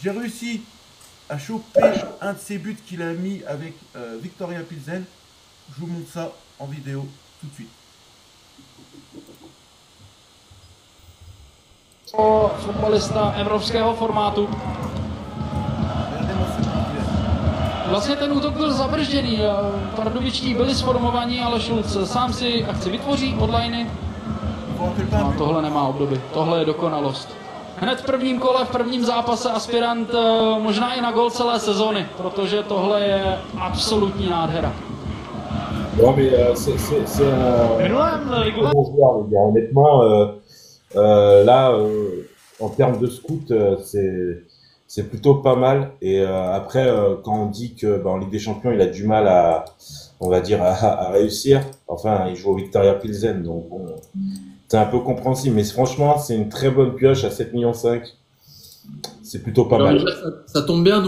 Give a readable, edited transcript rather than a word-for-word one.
J'ai réussi à choper un de ses buts qu'il a mis avec Victoria Pilsen. Je vous montre ça en vidéo tout de suite. Fotbalista evropského formátu. Regardez-moi ce but qu'il a mis. Vlastně ten útok byl zabržděný. Pardubičtí byli sformovaní, ale Šulc sám si akci vytvoří od liney. A tohle nemá obdoby. Tohle je dokonalost. Hned v prvním kole, v prvním zápase aspirant možná i na gol celé sezony, protože tohle je absolutní nádhera. Non mais c'est un bon joueur, les gars. Honnêtement, là, en termes de scout, c'est plutôt pas mal. Et après, quand on dit que en Ligue des Champions, il a du mal à, on va dire, à réussir. Enfin, il joue au Victoria Pilsen, donc bon, c'est un peu compréhensible. Mais franchement, c'est une très bonne pioche à 7,5 millions. C'est plutôt pas mal. Alors, ça tombe bien.